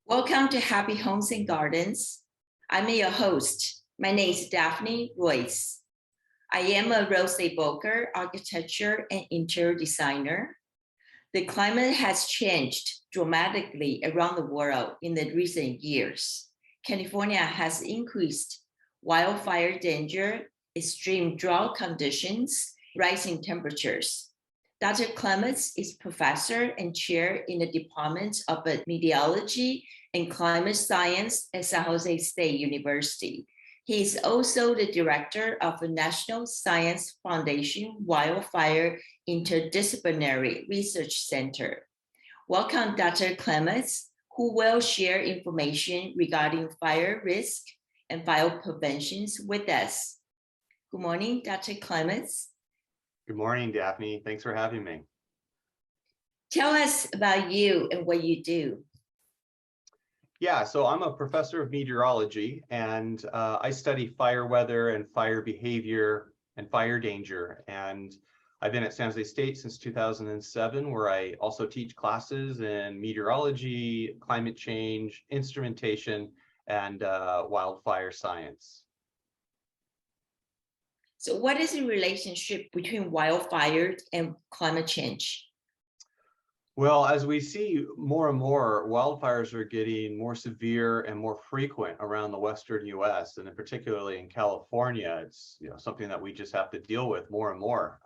Welcome to Happy Homes and Gardens. I'm your host. My name is Daphne Royce. I am a real estate broker, architecture, and interior designer. The climate has changed dramatically around the world in the recent years. California has increased wildfire danger, extreme drought conditions, rising temperatures. Dr. Clements is professor and chair in the Department of Meteorology and Climate Science at San Jose State University. He is also the director of the National Science Foundation Wildfire Interdisciplinary Research Center. Welcome, Dr. Clements, who will share information regarding fire risk and fire preventions with us. Good morning, Dr. Clements. Good morning, Daphne. Thanks for having me. Tell us about you and what you do. Yeah, so I'm a professor of meteorology, and I study fire weather and fire behavior and fire danger. And I've been at San Jose State since 2007, where I also teach classes in meteorology, climate change, instrumentation, and wildfire science. So what is the relationship between wildfires and climate change? Well, as we see more and more, wildfires are getting more severe and more frequent around the Western US, and particularly in California. It's something that we just have to deal with more and more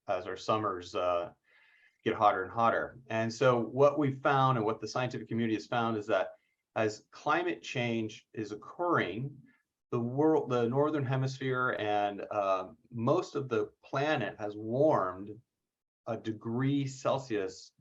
as our summers get hotter and hotter. And so what we found and what the scientific community has found is that as climate change is occurring, the northern hemisphere and most of the planet has warmed a degree Celsius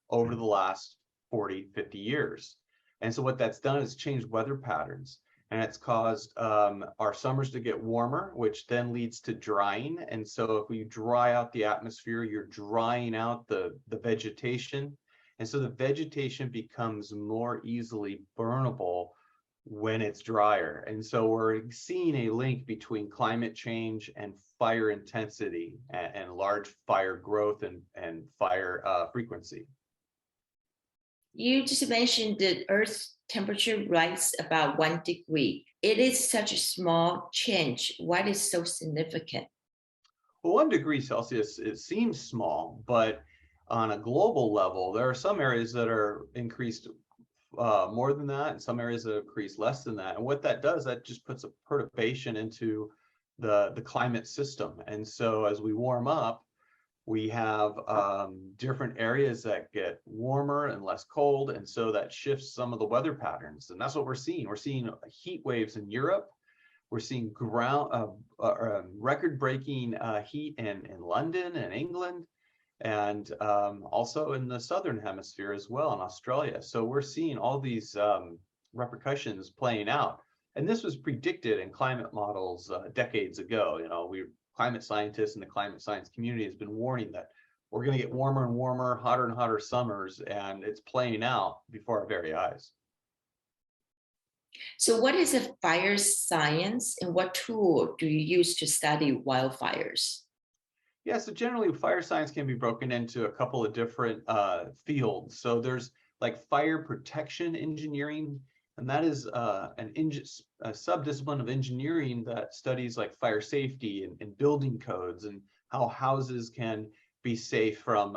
over the last 40, 50 years. And so what that's done is changed weather patterns, and it's caused our summers to get warmer, which then leads to drying. And so if we dry out the atmosphere, you're drying out the vegetation. And so the vegetation becomes more easily burnable when it's drier. And so we're seeing a link between climate change and fire intensity and large fire growth and fire frequency. You just mentioned that Earth's temperature rise about 1 degree. It is such a small change. Why is it so significant? Well, 1 degree Celsius, it seems small, but on a global level, there are some areas that are increased more than that, and some areas that increase less than that. And what that does, that just puts a perturbation into the climate system. And so as we warm up, we have different areas that get warmer and less cold, and so that shifts some of the weather patterns. And that's what we're seeing. We're seeing heat waves in Europe. We're seeing record-breaking heat in London and England, and also in the southern hemisphere as well, in Australia. So we're seeing all these repercussions playing out. And this was predicted in climate models decades ago. Climate scientists and the climate science community has been warning that we're going to get warmer and warmer, hotter and hotter summers, and it's playing out before our very eyes. So what is a fire science, and what tool do you use to study wildfires? Yeah, so generally fire science can be broken into a couple of different fields. So there's like fire protection engineering, and that is a subdiscipline of engineering that studies like fire safety and building codes and how houses can be safe from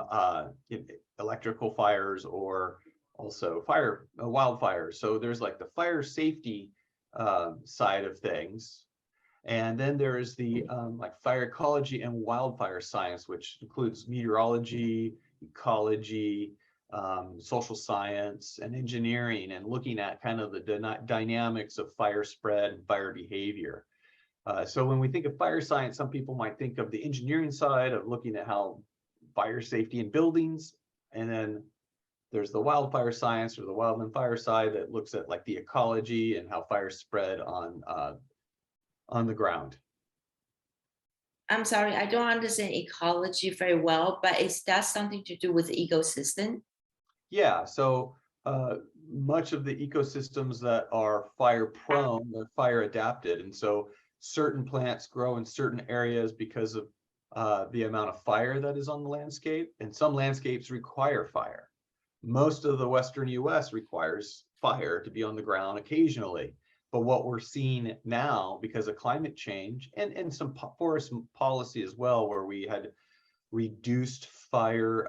electrical fires or also wildfires. So there's like the fire safety side of things. And then there is the like fire ecology and wildfire science, which includes meteorology, ecology, social science, and engineering, and looking at kind of the dynamics of fire spread and fire behavior. So when we think of fire science, some people might think of the engineering side of looking at how fire safety in buildings, and then there's the wildfire science or the wildland fire side that looks at like the ecology and how fires spread on the ground. I'm sorry, I don't understand ecology very well, but is that something to do with the ecosystem? Yeah, so much of the ecosystems that are fire prone, they're fire adapted. And so certain plants grow in certain areas because of the amount of fire that is on the landscape. And some landscapes require fire. Most of the Western US requires fire to be on the ground occasionally. But what we're seeing now, because of climate change and some forest policy as well, where we had reduced fire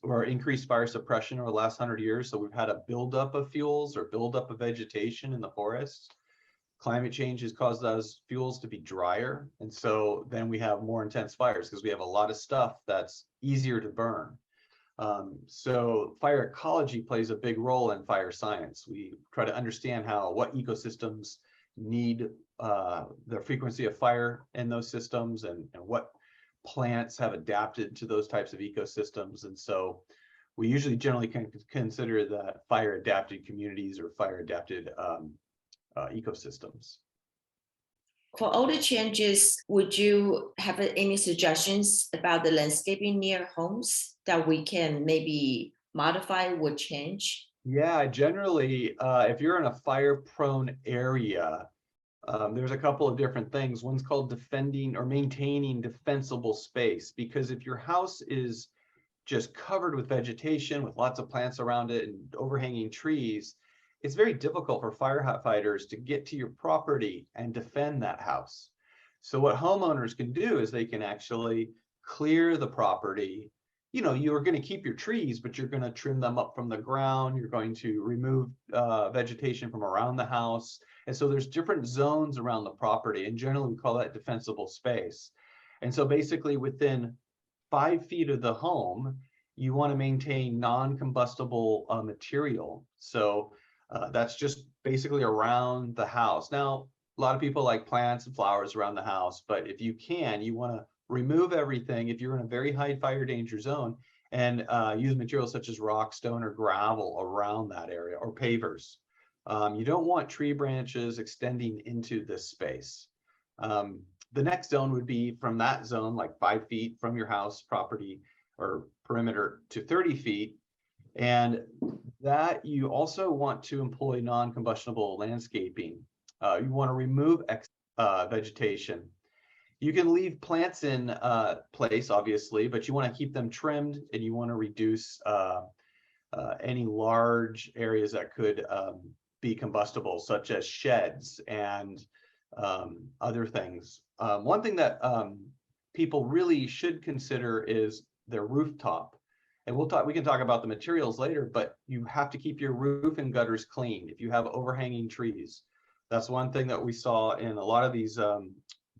or increased fire suppression over the last 100 years. So we've had a buildup of fuels or buildup of vegetation in the forests. Climate change has caused those fuels to be drier. And so then we have more intense fires because we have a lot of stuff that's easier to burn. So fire ecology plays a big role in fire science. We try to understand what ecosystems need the frequency of fire in those systems and what plants have adapted to those types of ecosystems. And so we usually generally can consider that fire adapted communities or fire adapted ecosystems. For all the changes, would you have any suggestions about the landscaping near homes that we can maybe modify or change? Yeah, generally, if you're in a fire-prone area, there's a couple of different things. One's called defending or maintaining defensible space, because if your house is just covered with vegetation with lots of plants around it and overhanging trees, it's very difficult for firefighters to get to your property and defend that house. So what homeowners can do is they can actually clear the property. You know, you're going to keep your trees, but you're going to trim them up from the ground. You're going to remove vegetation from around the house. And so there's different zones around the property, and generally we call that defensible space. And so basically within 5 feet of the home, you want to maintain non-combustible material. So that's just basically around the house. Now, a lot of people like plants and flowers around the house, but if you can, you want to remove everything if you're in a very high fire danger zone, and use materials such as rock, stone, or gravel around that area, or pavers. You don't want tree branches extending into this space. The next zone would be from that zone, like 5 feet from your house property or perimeter to 30 feet. And that you also want to employ non-combustible landscaping. You want to remove vegetation. You can leave plants in place, obviously, but you want to keep them trimmed, and you want to reduce any large areas that could be combustible, such as sheds and other things. One thing that people really should consider is their rooftop. And we can talk about the materials later, but you have to keep your roof and gutters clean if you have overhanging trees. That's one thing that we saw in a lot of these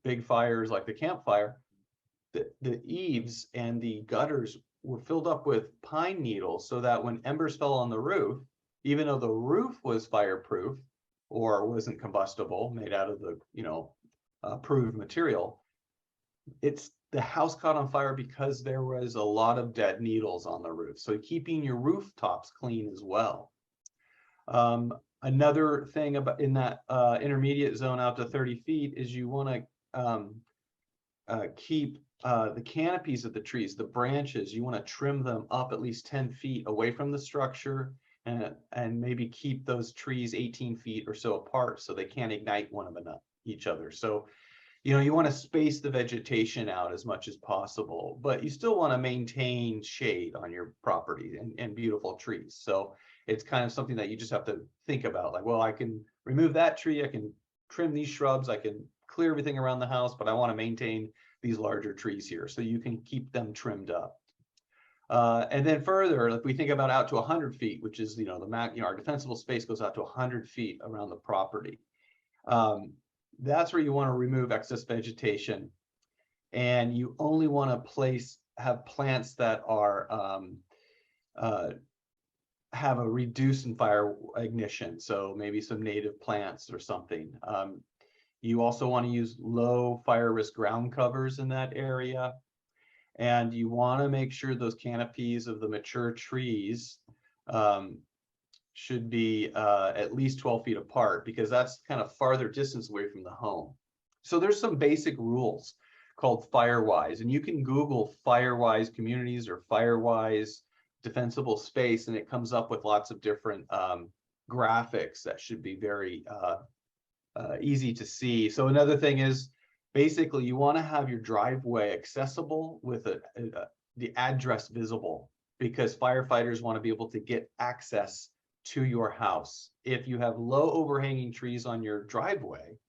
big fires, like the Camp Fire. The eaves and the gutters were filled up with pine needles, so that when embers fell on the roof, even though the roof was fireproof or wasn't combustible, made out of the approved material, the house caught on fire because there was a lot of dead needles on the roof. So keeping your rooftops clean as well. Another thing about in that intermediate zone out to 30 feet is you want to keep the canopies of the trees, the branches, you want to trim them up at least 10 feet away from the structure, and maybe keep those trees 18 feet or so apart so they can't ignite one of each other. So you want to space the vegetation out as much as possible, but you still want to maintain shade on your property and beautiful trees. So it's kind of something that you just have to think about, like, well, I can remove that tree, I can trim these shrubs, I can clear everything around the house, but I want to maintain these larger trees here, so you can keep them trimmed up. And then further, if we think about out to 100 feet, which is our defensible space goes out to 100 feet around the property. That's where you want to remove excess vegetation, and you only want to have plants that are have a reduced in fire ignition, so maybe some native plants or something. You also want to use low fire risk ground covers in that area, and you want to make sure those canopies of the mature trees should be at least 12 feet apart, because that's kind of farther distance away from the home. So there's some basic rules called FireWise, and you can Google FireWise communities or FireWise defensible space, and it comes up with lots of different graphics that should be very easy to see. So another thing is, basically, you want to have your driveway accessible with the address visible, because firefighters want to be able to get access to your house. If you have low overhanging trees on your driveway,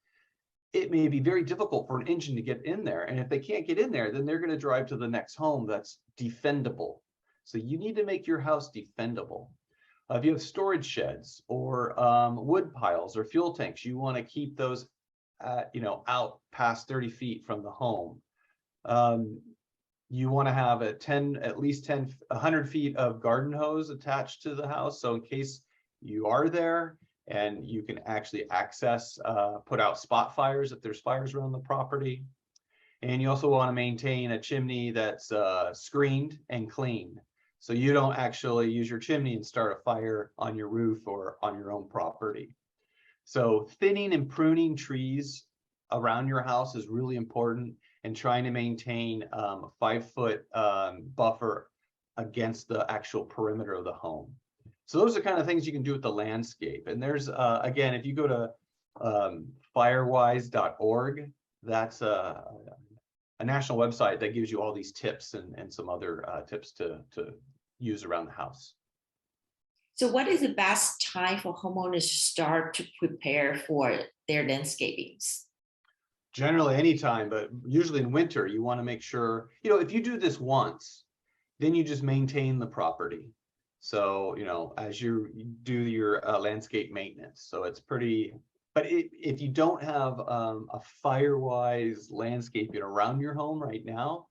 it may be very difficult for an engine to get in there. And if they can't get in there, then they're going to drive to the next home that's defendable. So you need to make your house defendable. If you have storage sheds or wood piles or fuel tanks, you want to keep those out past 30 feet from the home. You want to have at least 100 feet of garden hose attached to the house. So in case you are there and you can actually access, put out spot fires if there's fires around the property. And you also want to maintain a chimney that's screened and clean. So you don't actually use your chimney and start a fire on your roof or on your own property. So thinning and pruning trees around your house is really important, and trying to maintain a 5-foot buffer against the actual perimeter of the home. So those are kind of things you can do with the landscape. And there's, again, if you go to firewise.org, that's a national website that gives you all these tips and some other tips to use around the house. So what is the best time for homeowners to start to prepare for their landscapings? Generally anytime, but usually in winter, you want to make sure, if you do this once, then you just maintain the property. So, as you do your landscape maintenance. So it's pretty, but if you don't have a Firewise landscaping around your home right now,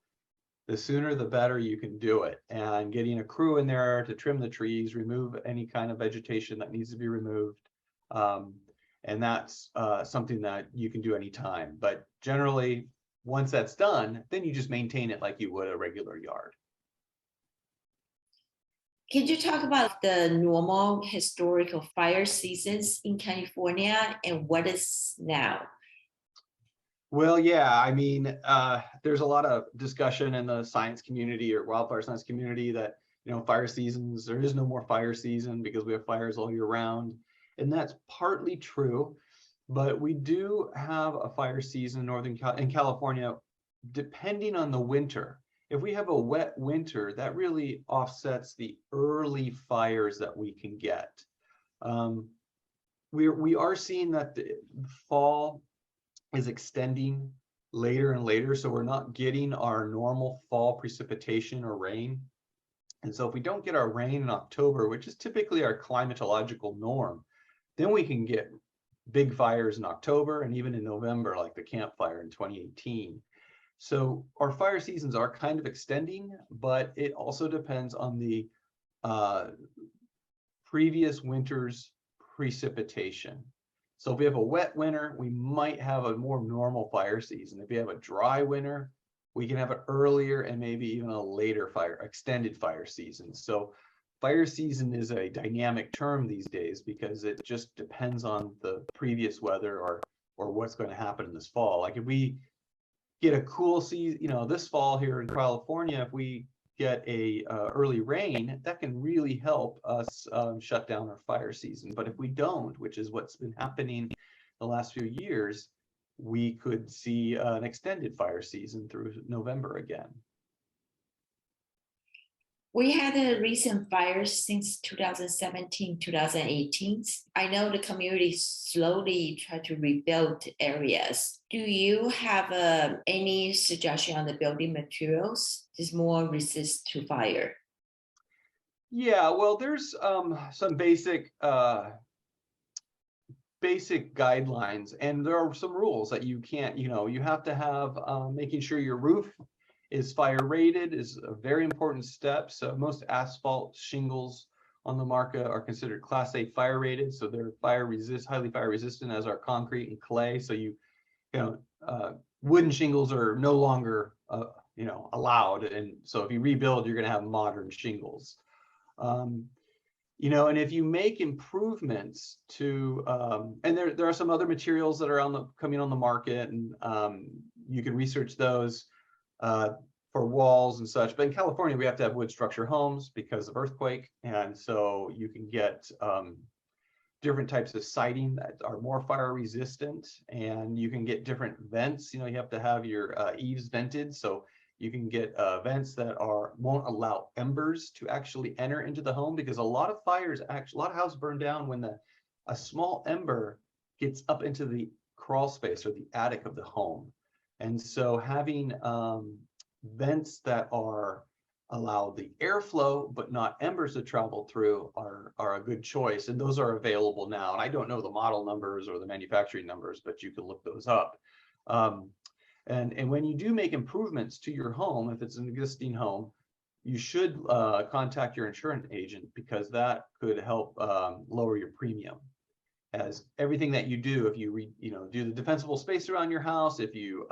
the sooner the better you can do it. And getting a crew in there to trim the trees, remove any kind of vegetation that needs to be removed. And that's something that you can do anytime. But generally, once that's done, then you just maintain it like you would a regular yard. Can you talk about the normal historical fire seasons in California and what is now? Well, yeah, I mean, there's a lot of discussion in the science community or wildfire science community that, fire seasons, there is no more fire season because we have fires all year round. And that's partly true, but we do have a fire season in California, depending on the winter. If we have a wet winter, that really offsets the early fires that we can get. We are seeing that the fall is extending later and later, so we're not getting our normal fall precipitation or rain. And so if we don't get our rain in October, which is typically our climatological norm, then we can get big fires in October and even in November, like the Camp Fire in 2018. So our fire seasons are kind of extending, but it also depends on the previous winter's precipitation. So if we have a wet winter, we might have a more normal fire season. If we have a dry winter, we can have it earlier and maybe even a later extended fire season. So fire season is a dynamic term these days because it just depends on the previous weather or what's going to happen in this fall. Like if we get a cool season, this fall here in California, if we get a early rain, that can really help us shut down our fire season. But if we don't, which is what's been happening the last few years, we could see an extended fire season through November again. We had a recent fires since 2017, 2018. I know the community slowly try to rebuild areas. Do you have any suggestion on the building materials is more resist to fire? Yeah, well, there's some basic guidelines, and there are some rules that you can't, you have to have making sure your roof is fire rated is a very important step. So most asphalt shingles on the market are considered Class A fire rated. So they're highly fire resistant as are concrete and clay. So wooden shingles are no longer allowed. And so if you rebuild, you're going to have modern shingles. And if you make improvements to, and there are some other materials that are coming on the market, and you can research those. For walls and such, but in California we have to have wood structure homes because of earthquake, and so you can get different types of siding that are more fire resistant, and you can get different vents. You have to have your eaves vented, so You can get vents that won't allow embers to actually enter into the home, because a lot of fires, actually, a lot of houses burn down when a small ember gets up into the crawl space or the attic of the home. And so having vents that allow the airflow but not embers to travel through are a good choice, and those are available now. And I don't know the model numbers or the manufacturing numbers, but you can look those up. And when you do make improvements to your home, if it's an existing home, you should contact your insurance agent, because that could help lower your premium. As everything that you do, if you do the defensible space around your house, if you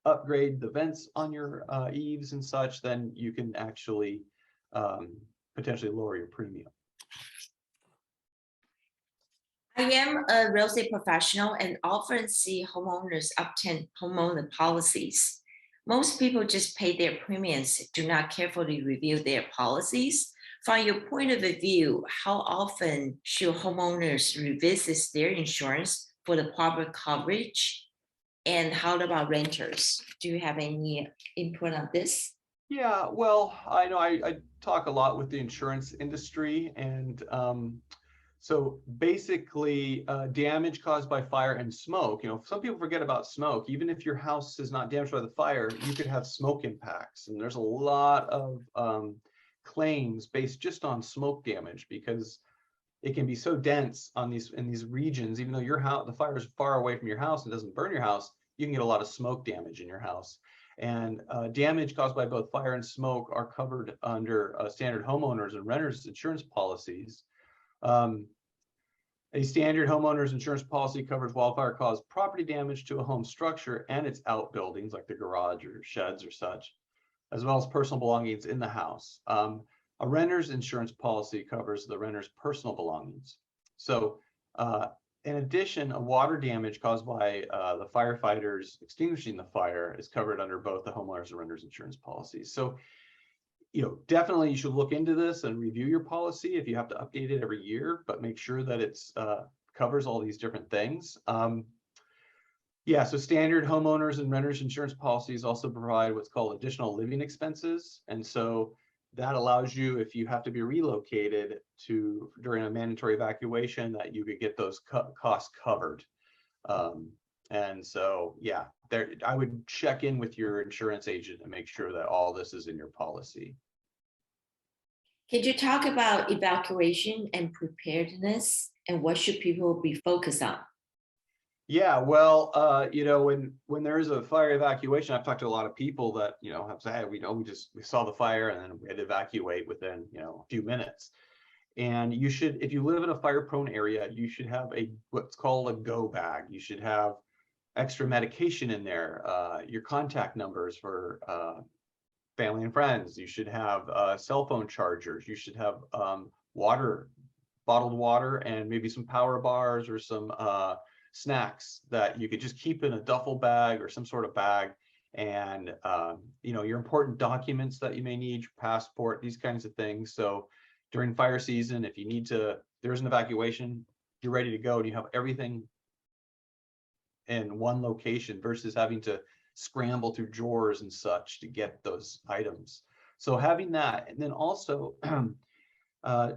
upgrade the vents on your eaves and such, then you can actually potentially lower your premium. I am a real estate professional and often see homeowners obtain homeowner policies. Most people just pay their premiums, do not carefully review their policies. From your point of view, how often should homeowners revisit their insurance for the proper coverage? And how about renters? Do you have any input on this? Yeah, well, I know I talk a lot with the insurance industry, and so basically, damage caused by fire and smoke. Some people forget about smoke. Even if your house is not damaged by the fire, you could have smoke impacts, and there's a lot of claims based just on smoke damage, because it can be so dense in these regions. Even though the fire is far away from your house and doesn't burn your house, you can get a lot of smoke damage in your house. And damage caused by both fire and smoke are covered under standard homeowners and renters insurance policies. A standard homeowners insurance policy covers wildfire-caused property damage to a home structure and its outbuildings, like the garage or sheds or such, as well as personal belongings in the house. A renter's insurance policy covers the renter's personal belongings. So in addition, a water damage caused by the firefighters extinguishing the fire is covered under both the homeowners and renters insurance policies. So definitely you should look into this and review your policy if you have to update it every year, but make sure that it's covers all these different things. Yeah, so standard homeowners and renters insurance policies also provide what's called additional living expenses. And so that allows you, if you have to be relocated during a mandatory evacuation, that you could get those costs covered. And so, yeah, I would check in with your insurance agent and make sure that all this is in your policy. Can you talk about evacuation and preparedness, and what should people be focused on? Yeah, well, when there is a fire evacuation, I've talked to a lot of people that have said, hey, we saw the fire and then we had to evacuate within a few minutes. And you should, if you live in a fire-prone area, you should have what's called a go bag. You should have extra medication in there, your contact numbers for family and friends. You should have cell phone chargers. You should have bottled water, and maybe some power bars or some snacks that you could just keep in a duffel bag or some sort of bag. And your important documents that you may need, your passport, these kinds of things. So during fire season, if there's an evacuation, you're ready to go and you have everything in one location versus having to scramble through drawers and such to get those items. So having that, and then also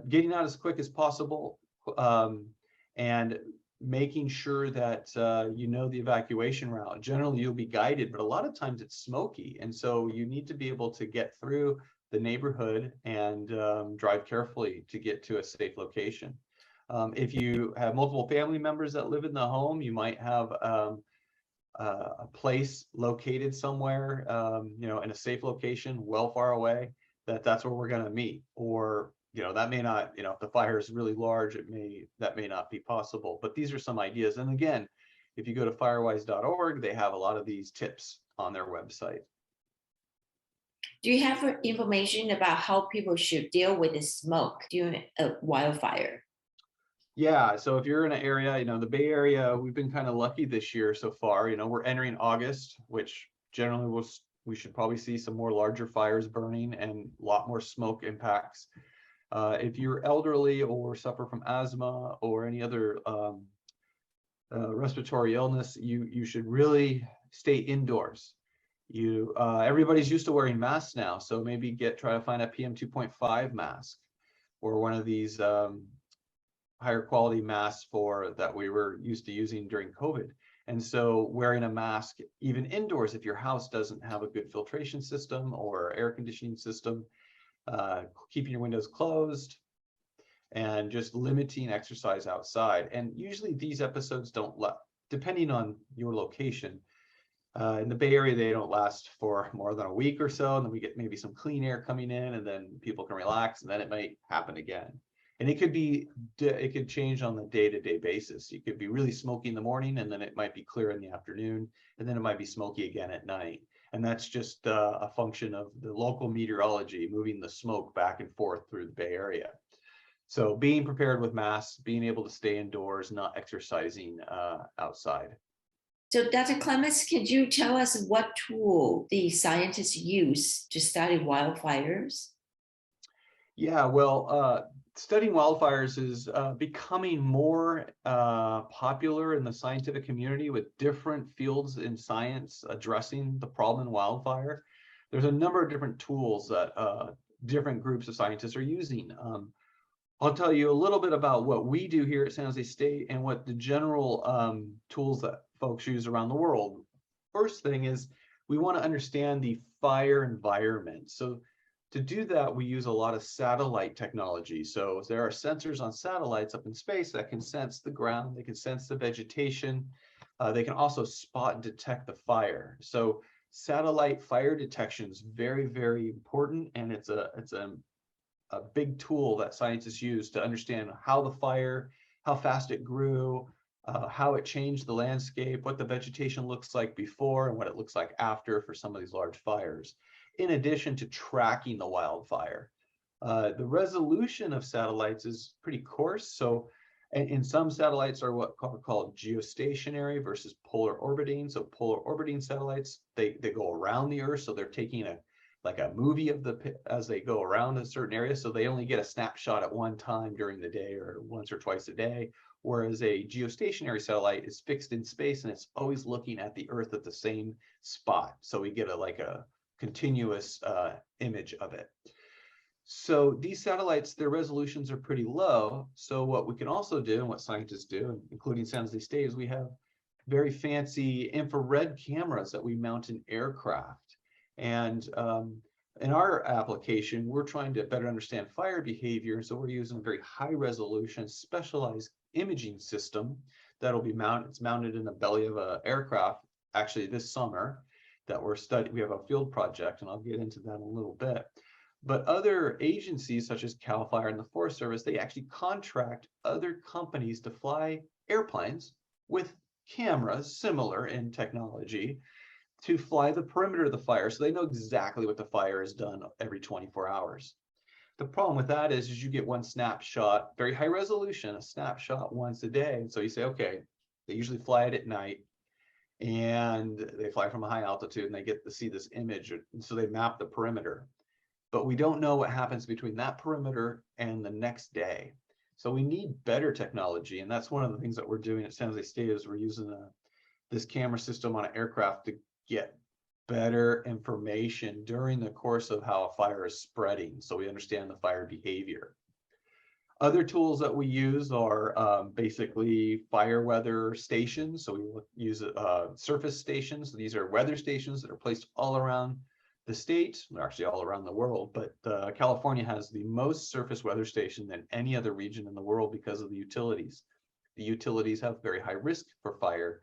getting out as quick as possible, and making sure that the evacuation route. Generally you'll be guided, but a lot of times it's smoky, and so you need to be able to get through the neighborhood and drive carefully to get to a safe location. If you have multiple family members that live in the home, you might have a place located somewhere, in a safe location, well far away, that's where we're going to meet. Or that may not, if the fire is really large, that may not be possible. But these are some ideas. And again, if you go to firewise.org, they have a lot of these tips on their website. Do you have information about how people should deal with the smoke during a wildfire? Yeah, so if you're in an area, the Bay Area, we've been kind of lucky this year so far. We're entering August, which generally we should probably see some more larger fires burning and a lot more smoke impacts. If you're elderly or suffer from asthma or any other respiratory illness, you should really stay indoors. Everybody's used to wearing masks now, so maybe try to find a PM 2.5 mask or one of these higher quality masks that we were used to using during COVID. And so wearing a mask even indoors, if your house doesn't have a good filtration system or air conditioning system, keeping your windows closed and just limiting exercise outside. And usually these episodes depending on your location, in the Bay Area, they don't last for more than a week or so, and then we get maybe some clean air coming in, and then people can relax, and then it might happen again. And it could change on the day-to-day basis. You could be really smoky in the morning, and then it might be clear in the afternoon, and then it might be smoky again at night. And that's just a function of the local meteorology moving the smoke back and forth through the Bay Area. So being prepared with masks, being able to stay indoors, not exercising outside. So Dr. Clements, can you tell us what tool the scientists use to study wildfires? Yeah, well, studying wildfires is becoming more popular in the scientific community, with different fields in science addressing the problem in wildfire. There's a number of different tools that different groups of scientists are using. I'll tell you a little bit about what we do here at San Jose State and what the general tools that folks use around the world. First thing is we want to understand the fire environment. So to do that, we use a lot of satellite technology. So there are sensors on satellites up in space that can sense the ground, they can sense the vegetation, they can also spot and detect the fire. So satellite fire detection is very, very important, and it's a big tool that scientists use to understand how fast it grew, how it changed the landscape, what the vegetation looks like before and what it looks like after for some of these large fires, in addition to tracking the wildfire. The resolution of satellites is pretty coarse. So in some satellites are what are called geostationary versus polar orbiting. So polar orbiting satellites, they go around the Earth. So they're taking like a movie as they go around a certain area. So they only get a snapshot at one time during the day or once or twice a day. Whereas a geostationary satellite is fixed in space and it's always looking at the Earth at the same spot. So we get a continuous image of it. So these satellites, their resolutions are pretty low. So what we can also do, and what scientists do, including San Jose State, is we have very fancy infrared cameras that we mount in aircraft. And in our application, we're trying to better understand fire behavior. So we're using a very high resolution, specialized imaging system that'll be mounted. It's mounted in the belly of an aircraft. Actually, this summer that we're studying, we have a field project, and I'll get into that in a little bit. But other agencies such as CAL FIRE and the Forest Service, they actually contract other companies to fly airplanes with cameras similar in technology to fly the perimeter of the fire, so they know exactly what the fire has done every 24 hours. The problem with that is you get one snapshot, very high resolution, a snapshot once a day. And so you say, okay, they usually fly it at night and they fly from a high altitude and they get to see this image. And so they map the perimeter, but we don't know what happens between that perimeter and the next day. So we need better technology. And that's one of the things that we're doing at San Jose State is we're using this camera system on an aircraft to get better information during the course of how a fire is spreading, so we understand the fire behavior. Other tools that we use are basically fire weather stations. So we use surface stations. These are weather stations that are placed all around the state, actually all around the world, but California has the most surface weather station than any other region in the world because of the utilities. The utilities have very high risk for fire.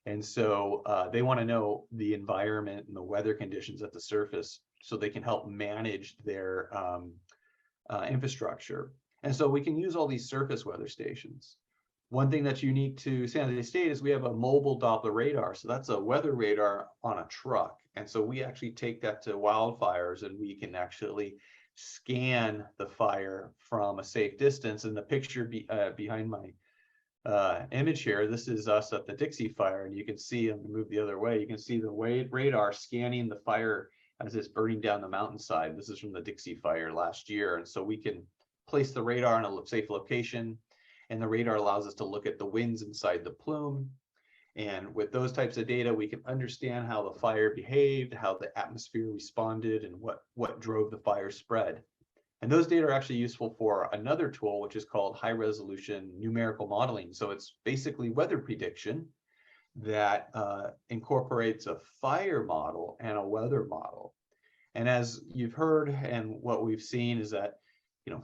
And so they want to know the environment and the weather conditions at the surface so they can help manage their infrastructure. And so we can use all these surface weather stations. One thing that's unique to San Jose State is we have a mobile Doppler radar. So that's a weather radar on a truck. And so we actually take that to wildfires and we can actually scan the fire from a safe distance. And the picture behind my image here, this is us at the Dixie Fire, and you can see, I'm gonna move the other way, you can see the radar scanning the fire as it's burning down the mountainside. This is from the Dixie Fire last year, and so we can place the radar in a safe location, and the radar allows us to look at the winds inside the plume, And with those types of data, we can understand how the fire behaved, how the atmosphere responded, and what drove the fire spread. And those data are actually useful for another tool, which is called high resolution numerical modeling. So it's basically weather prediction that incorporates a fire model and a weather model. And as you've heard and what we've seen is that,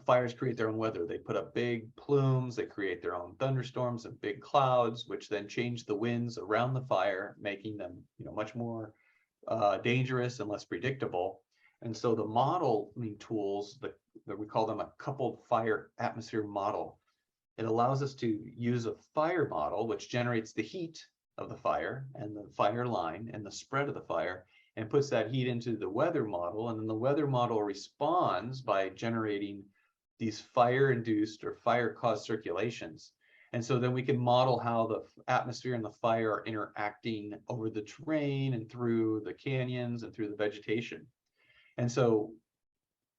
fires create their own weather. They put up big plumes, they create their own thunderstorms and big clouds, which then change the winds around the fire, making them, much more dangerous and less predictable. And so the modeling tools that we call them a coupled fire atmosphere model. It allows us to use a fire model, which generates the heat of the fire and the fire line and the spread of the fire, and puts that heat into the weather model. And then the weather model responds by generating these fire-induced or fire-caused circulations. And so then we can model how the atmosphere and the fire are interacting over the terrain and through the canyons and through the vegetation. And so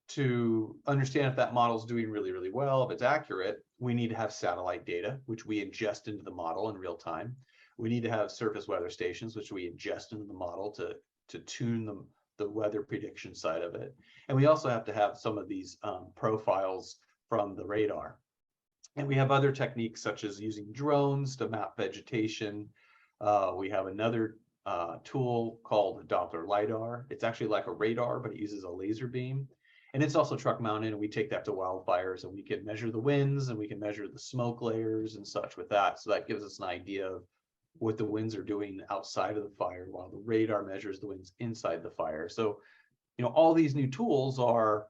to understand if that model is doing really, really well, if it's accurate, we need to have satellite data, which we ingest into the model in real time. We need to have surface weather stations, which we ingest into the model to tune the weather prediction side of it. And we also have to have some of these profiles from the radar. And we have other techniques such as using drones to map vegetation. We have another tool called Doppler LiDAR. It's actually like a radar, but it uses a laser beam. And it's also truck mounted, and we take that to wildfires, and we can measure the winds and we can measure the smoke layers and such with that. So that gives us an idea of what the winds are doing outside of the fire, while the radar measures the winds inside the fire. So, all these new tools are,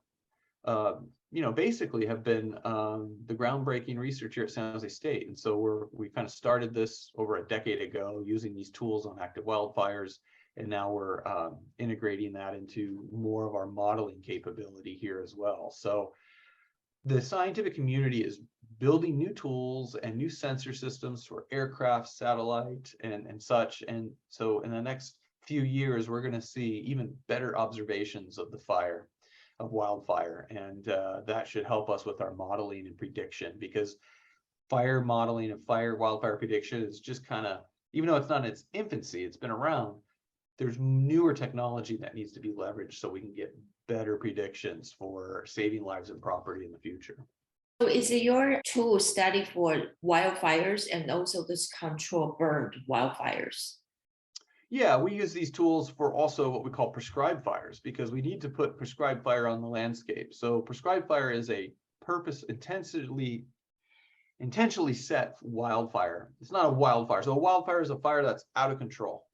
basically have been the groundbreaking research here at San Jose State. And so we kind of started this over a decade ago using these tools on active wildfires. And now we're integrating that into more of our modeling capability here as well. So the scientific community is building new tools and new sensor systems for aircraft, satellite, and such. And so in the next few years, we're going to see even better observations of the fire, of wildfire. And that should help us with our modeling and prediction, because fire modeling and wildfire prediction is just kind of, even though it's not in its infancy, it's been around, there's newer technology that needs to be leveraged so we can get better predictions for saving lives and property in the future. So is it your tool study for wildfires and also this control bird wildfires? Yeah, we use these tools for also what we call prescribed fires, because we need to put prescribed fire on the landscape. So prescribed fire is a intentionally set wildfire. It's not a wildfire. So a wildfire is a fire that's out of control.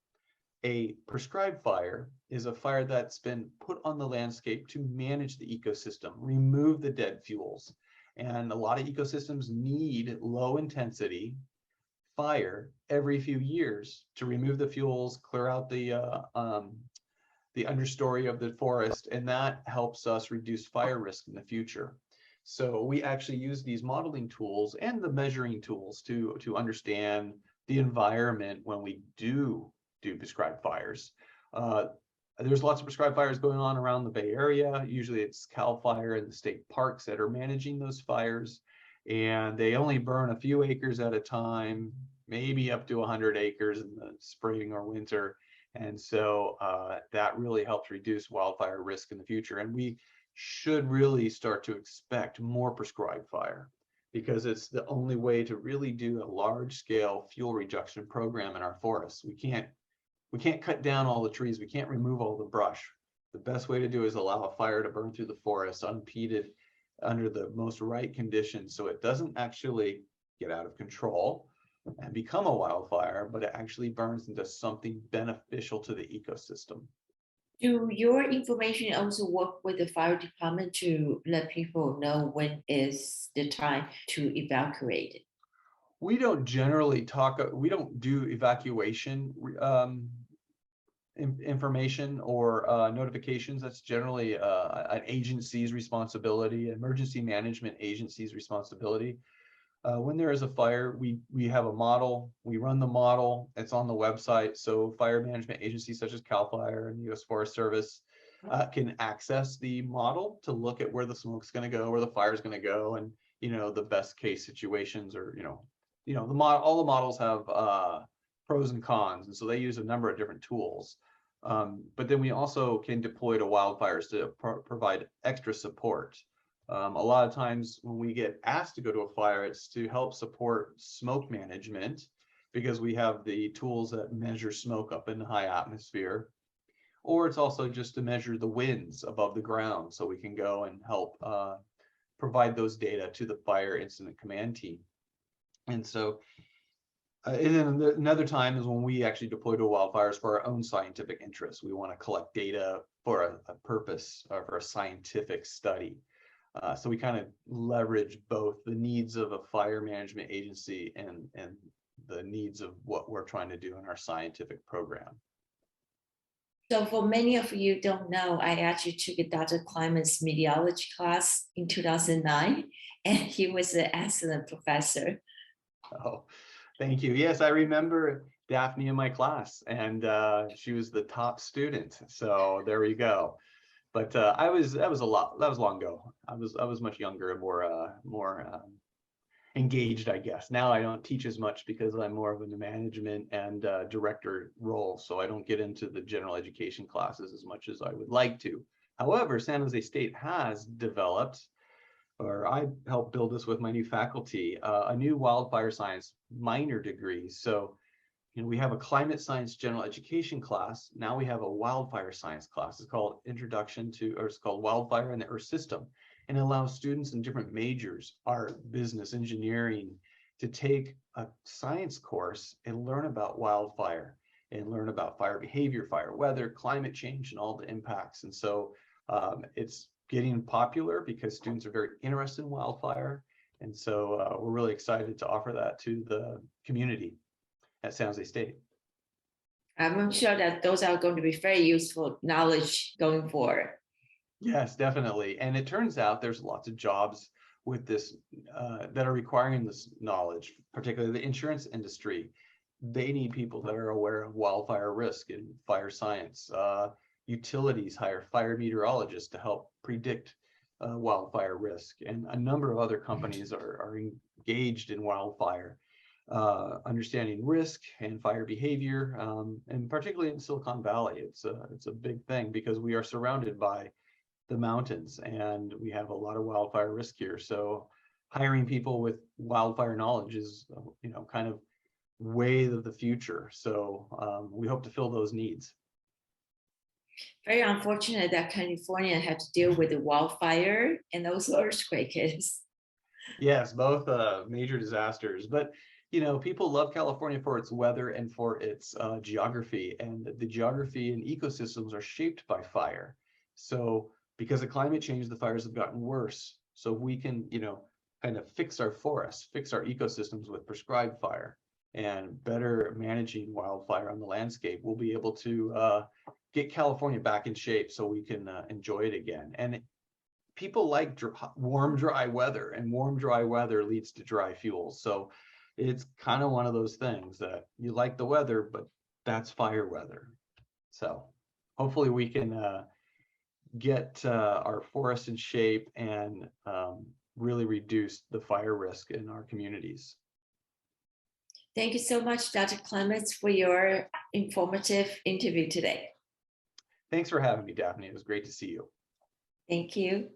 A prescribed fire is a fire that's been put on the landscape to manage the ecosystem, remove the dead fuels. And a lot of ecosystems need low intensity fire every few years to remove the fuels, clear out the understory of the forest, and that helps us reduce fire risk in the future. So we actually use these modeling tools and the measuring tools to understand the environment when we do prescribed fires. There's lots of prescribed fires going on around the Bay Area. Usually it's CAL FIRE and the state parks that are managing those fires, and they only burn a few acres at a time, maybe up to 100 acres in the spring or winter. And so that really helps reduce wildfire risk in the future. And we should really start to expect more prescribed fire, because it's the only way to really do a large scale fuel reduction program in our forests. We can't cut down all the trees. We can't remove all the brush. The best way to do is allow a fire to burn through the forest unimpeded under the most right conditions, so it doesn't actually get out of control and become a wildfire, but it actually burns into something beneficial to the ecosystem. Do your information also work with the fire department to let people know when is the time to evacuate? We don't generally we don't do evacuation information or notifications. That's generally an agency's responsibility, emergency management agency's responsibility. When there is a fire, we have a model, we run the model, it's on the website. So fire management agencies such as CAL FIRE and the U.S. Forest Service can access the model to look at where the smoke's going to go, where the fire is going to go, and the best case situations, or all the models have pros and cons. And so they use a number of different tools. But then we also can deploy to wildfires to provide extra support. A lot of times when we get asked to go to a fire, it's to help support smoke management, because we have the tools that measure smoke up in the high atmosphere. Or it's also just to measure the winds above the ground, so we can go and help provide those data to the fire incident command team. And so and then another time is when we actually deploy to wildfires for our own scientific interests. We want to collect data for a purpose or for a scientific study. So we kind of leverage both the needs of a fire management agency and the needs of what we're trying to do in our scientific program. So for many of you don't know, I actually took Dr. Clements' meteorology class in 2009, and he was an excellent professor. Oh, thank you. Yes, I remember Daphne in my class, and she was the top student. So there we go. But that was long ago. I was much younger and more engaged, I guess. Now I don't teach as much because I'm more of a management and director role, so I don't get into the general education classes as much as I would like to. However, San Jose State has developed, or I helped build this with my new faculty, a new wildfire science minor degree. So, we have a climate science general education class. Now we have a wildfire science class. It's called it's called Wildfire and the Earth System. And it allows students in different majors, art, business, engineering, to take a science course and learn about wildfire and learn about fire behavior, fire weather, climate change, and all the impacts. And so it's getting popular because students are very interested in wildfire. And so we're really excited to offer that to the community at San Jose State. I'm sure that those are going to be very useful knowledge going forward. Yes, definitely. And it turns out there's lots of jobs with this that are requiring this knowledge, particularly the insurance industry. They need people that are aware of wildfire risk and fire science. Utilities hire fire meteorologists to help predict wildfire risk. And a number of other companies are engaged in wildfire. Understanding risk and fire behavior, and particularly in Silicon Valley, it's a big thing because we are surrounded by the mountains and we have a lot of wildfire risk here. So hiring people with wildfire knowledge is, kind of way of the future. So we hope to fill those needs. Very unfortunate that California had to deal with the wildfire and also earthquakes. Yes, both major disasters, but people love California for its weather and for its geography, and the geography and ecosystems are shaped by fire. So because of climate change, the fires have gotten worse. So if we can, kind of fix our forests, fix our ecosystems with prescribed fire and better managing wildfire on the landscape, we'll be able to get California back in shape so we can enjoy it again. And people like warm, dry weather, and warm, dry weather leads to dry fuels. So it's kind of one of those things that you like the weather, but that's fire weather. So hopefully we can get our forests in shape and really reduce the fire risk in our communities. Thank you so much, Dr. Clements, for your informative interview today. Thanks for having me, Daphne. It was great to see you. Thank you.